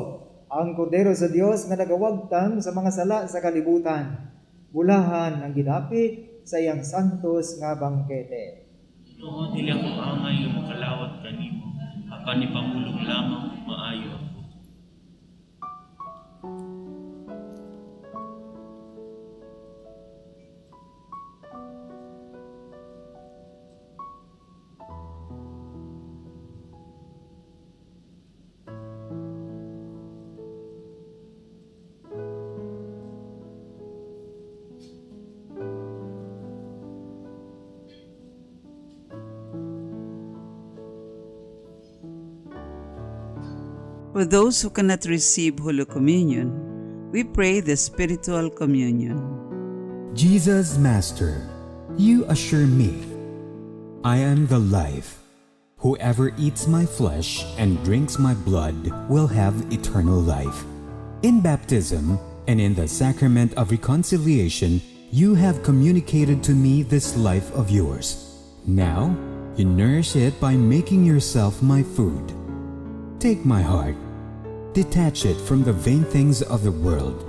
ang Kordero sa Dios nga nagawagtang sa mga sala sa kalibutan. Bulahan ang gidapit sa iyang santos nga bangkete. Ginoo, dili ako angay nga makalawat kanimo, apan ni pamulong lamang maayo ako. For those who cannot receive Holy Communion, we pray the spiritual communion. Jesus, Master, you assure me, I am the life. Whoever eats my flesh and drinks my blood will have eternal life. In baptism and in the sacrament of reconciliation, you have communicated to me this life of yours. Now, you nourish it by making yourself my food. Take my heart, detach it from the vain things of the world.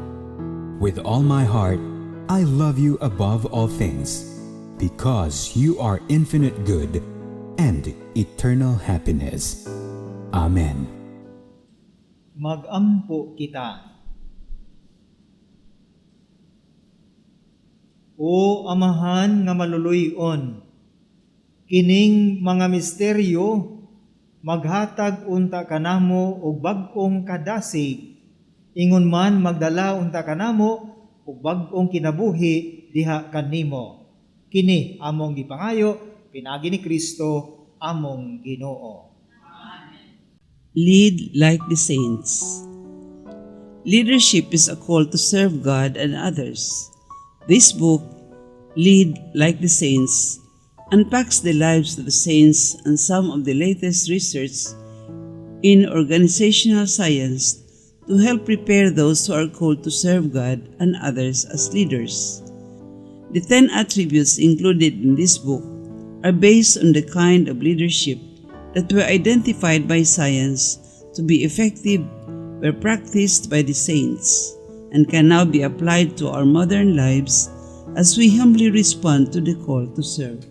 With all my heart, I love you above all things, because you are infinite good and eternal happiness. Amen. Magampo kita. O Amahan nga maluluyon, kining mga misteryo maghatag unta kanamo og bag-ong kadasig, ingon man magdala unta kanamo og bag-ong kinabuhi diha kanimo. Kini among gipangayo pinagi ni Kristo among Ginoo. Lead like the saints. Leadership is a call to serve God and others. This book, Lead Like the Saints, unpacks the lives of the saints and some of the latest research in organizational science to to help prepare those who are called to serve God and others as leaders. The 10 attributes included in this book are based on the kind of leadership that were identified by science to be effective were practiced by the saints and can now be applied to our modern lives as we humbly respond to the call to serve.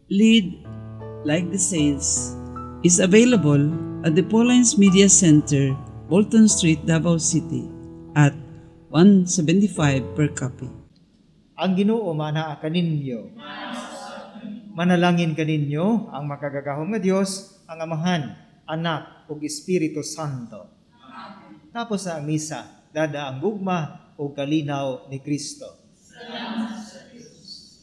Lead Like the Saints is available at the Paulines Media Center, Bolton Street, Davao City at $175 per copy. Ang Ginoo manaa kaninyo. Manalangin kaninyo ang makagagahom nga Dios, ang Amahan, Anak ug Espiritu Santo. Tapos sa misa, dada ang gugma o kalinaw ni Kristo. Salamat sa Diyos.